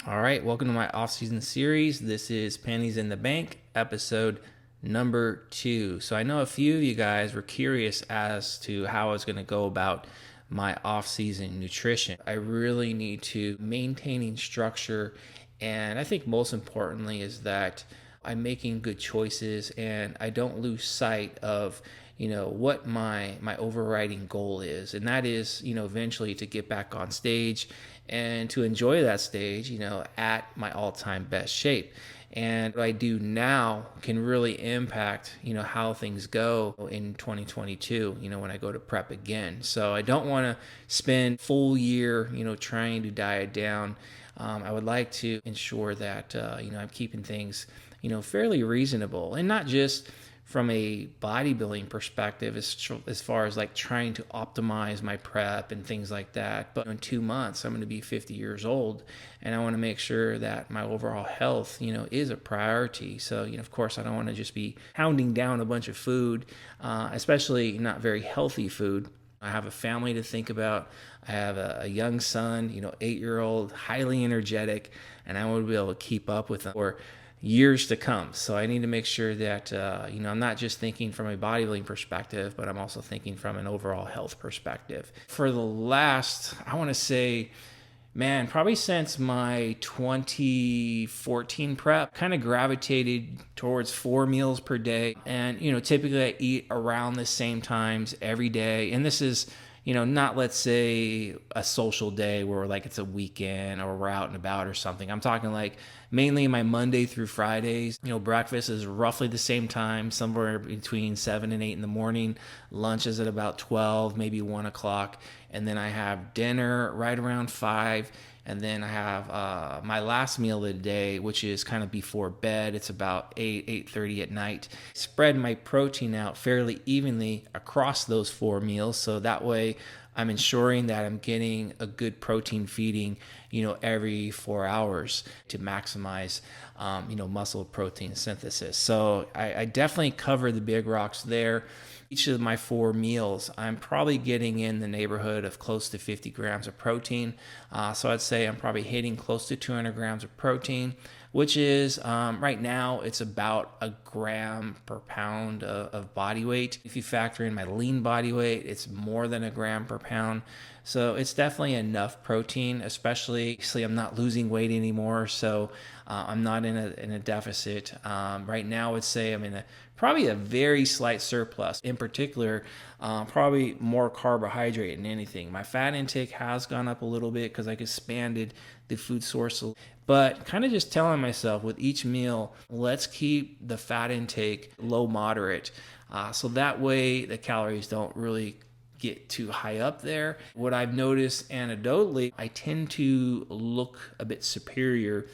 All right, welcome to my off-season series. This is Pennies in the Bank, episode number 2. So I know a few of you guys were curious as to how I was going to go about my off-season nutrition. I really need to maintaining structure, and I think most importantly is that I'm making good choices and I don't lose sight of what my overriding goal is, and that is eventually to get back on stage and to enjoy that stage at my all-time best shape. And what I do now can really impact how things go in 2022 when I go to prep again. So I don't want to spend full year trying to diet down. I would like to ensure that I'm keeping things fairly reasonable, and not just from a bodybuilding perspective as far as like trying to optimize my prep and things like that. But in 2 months, I'm going to be 50 years old, and I want to make sure that my overall health, is a priority. So, of course, I don't want to just be pounding down a bunch of food, especially not very healthy food. I have a family to think about. I have a young son, 8-year-old, highly energetic, and I want to be able to keep up with them for years to come. So I need to make sure that, I'm not just thinking from a bodybuilding perspective, but I'm also thinking from an overall health perspective. For the last, I want to say, probably since my 2014 prep, kind of gravitated towards 4 meals per day. And, typically I eat around the same times every day. And this is, not, let's say, a social day where like it's a weekend or we're out and about or something. I'm talking like mainly my Monday through Fridays. Breakfast is roughly the same time, somewhere between 7 and 8 in the morning. Lunch is at about 12, maybe 1 o'clock. And then I have dinner right around 5. And then I have my last meal of the day, which is kind of before bed. It's about 8:30 at night. Spread my protein out fairly evenly across those 4 meals. So that way I'm ensuring that I'm getting a good protein feeding, every 4 hours to maximize, muscle protein synthesis. So I definitely cover the big rocks there. Each of my 4 meals, I'm probably getting in the neighborhood of close to 50 grams of protein. So I'd say I'm probably hitting close to 200 grams of protein, which is right now it's about a gram per pound of body weight. If you factor in my lean body weight, it's more than a gram per pound. So it's definitely enough protein, especially I'm not losing weight anymore. So I'm not in a deficit. Right now, I would say I'm in probably a very slight surplus. In particular, probably more carbohydrate than anything. My fat intake has gone up a little bit because I expanded the food source. But kind of just telling myself with each meal, let's keep the fat intake low moderate. So that way the calories don't really get too high up there. What I've noticed anecdotally, I tend to look a bit superior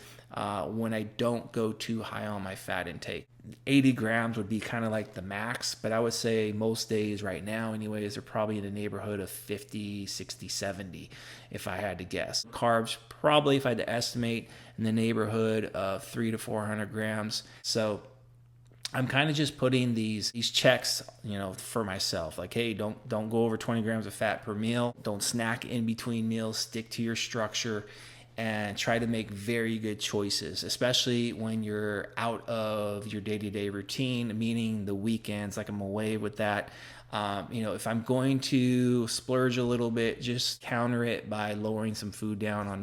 when I don't go too high on my fat intake. 80 grams would be kind of like the max, but I would say most days right now anyways are probably in the neighborhood of 50, 60, 70 if I had to guess. Carbs probably, if I had to estimate, in the neighborhood of 300 to 400 grams. So I'm kind of just putting these checks, for myself. Like, hey, don't go over 20 grams of fat per meal. Don't snack in between meals. Stick to your structure and try to make very good choices, especially when you're out of your day-to-day routine, meaning the weekends. Like, I'm away with that. If I'm going to splurge a little bit, just counter it by lowering some food down on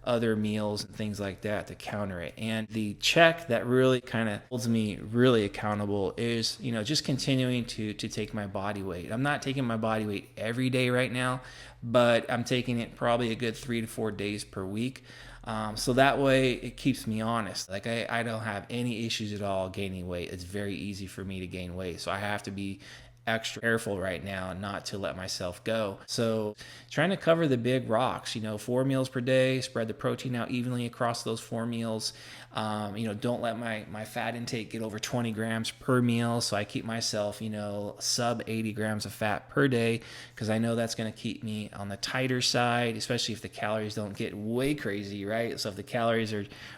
other meals and things like that to counter it. And the check that really kind of holds me really accountable is, just continuing to take my body weight. I'm not taking my body weight every day right now, but I'm taking it probably a good 3 to 4 days per week. So that way it keeps me honest. Like I don't have any issues at all gaining weight. It's very easy for me to gain weight. So I have to be extra careful right now not to let myself go. So trying to cover the big rocks, 4 meals per day, spread the protein out evenly across those 4 meals. Don't let my fat intake get over 20 grams per meal. So I keep myself, sub 80 grams of fat per day, because I know that's going to keep me on the tighter side, especially if the calories don't get way crazy, right? So if the calories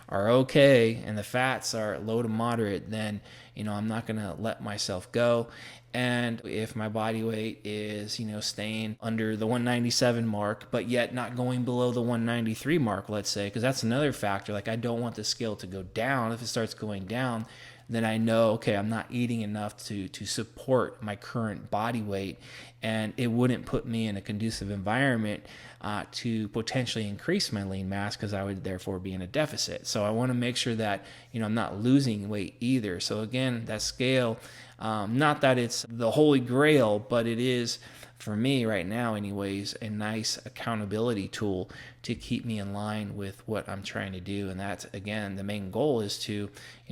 are okay and the fats are low to moderate, then I'm not going to let myself go. And if my body weight is, staying under the 197 mark, but yet not going below the 193 mark, let's say, because that's another factor. Like, I don't want the scale to go down. If it starts going down, then I know, okay, I'm not eating enough to support my current body weight, and it wouldn't put me in a conducive environment to potentially increase my lean mass, because I would therefore be in a deficit. So I want to make sure that, I'm not losing weight either. So again, that scale, not that it's the holy grail, but it is, for me right now anyways, a nice accountability tool to keep me in line with what I'm trying to do. And that's, again, the main goal is to,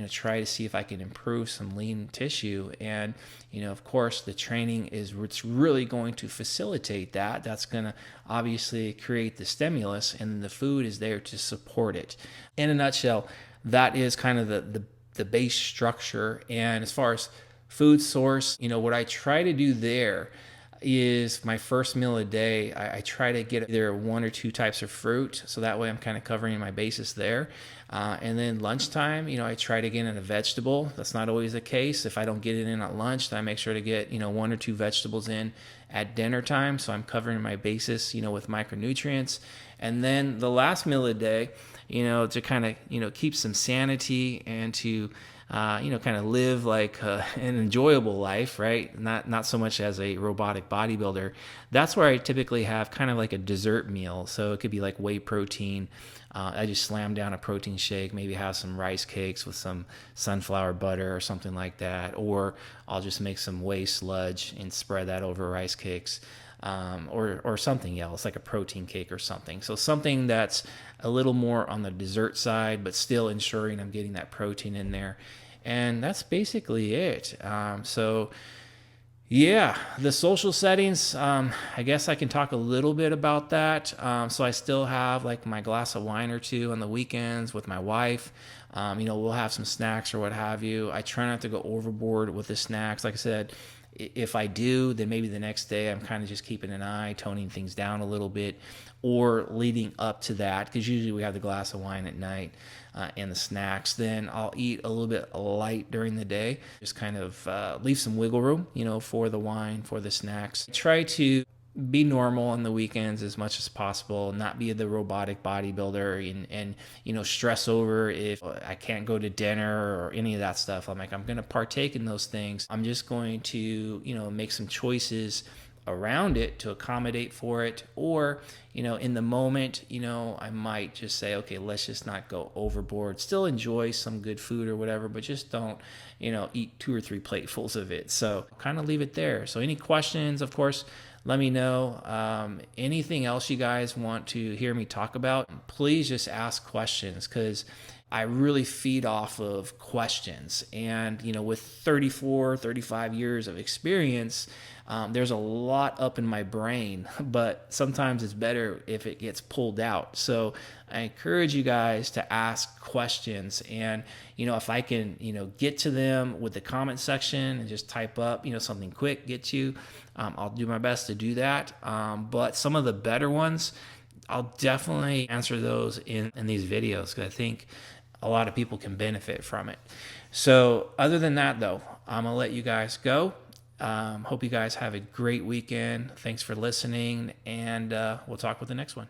try to see if I can improve some lean tissue. And, of course, the training is what's really going to facilitate that. That's going to obviously create the stimulus, and the food is there to support it. In a nutshell, that is kind of the base structure. And as far as food source, what I try to do there is my first meal a day, I try to get either one or two types of fruit, so that way I'm kind of covering my bases there. And then lunchtime, I try to get in a vegetable. That's not always the case. If I don't get it in at lunch, then I make sure to get, one or two vegetables in at dinner time, so I'm covering my basis, with micronutrients. And then the last meal of the day, to kind of, keep some sanity and to kind of live like an enjoyable life, right? Not so much as a robotic bodybuilder. That's where I typically have kind of like a dessert meal. So it could be like whey protein. I just slam down a protein shake, maybe have some rice cakes with some sunflower butter or something like that. Or I'll just make some whey sludge and spread that over rice cakes. Or something else, like a protein cake or something. So something that's a little more on the dessert side, but still ensuring I'm getting that protein in there. And that's basically it. So yeah, the social settings, I guess I can talk a little bit about that. So I still have like my glass of wine or two on the weekends with my wife. We'll have some snacks or what have you. I try not to go overboard with the snacks. Like I said, if I do, then maybe the next day I'm kind of just keeping an eye, toning things down a little bit, or leading up to that, because usually we have the glass of wine at night and the snacks. Then I'll eat a little bit light during the day, just kind of leave some wiggle room, for the wine, for the snacks. Try to be normal on the weekends as much as possible, not be the robotic bodybuilder and stress over if I can't go to dinner or any of that stuff. I'm going to partake in those things. I'm just going to, make some choices around it to accommodate for it. Or, in the moment, I might just say, okay, let's just not go overboard. Still enjoy some good food or whatever, but just don't, eat 2 or 3 platefuls of it. So kind of leave it there. So any questions, of course, let me know. Anything else you guys want to hear me talk about, please just ask questions, because I really feed off of questions. And, with 34, 35 years of experience, there's a lot up in my brain, but sometimes it's better if it gets pulled out. So I encourage you guys to ask questions. And, if I can, get to them with the comment section and just type up, something quick, get you, I'll do my best to do that. But some of the better ones, I'll definitely answer those in these videos, because I think a lot of people can benefit from it. So other than that, though, I'm going to let you guys go. Hope you guys have a great weekend. Thanks for listening, and we'll talk with the next one.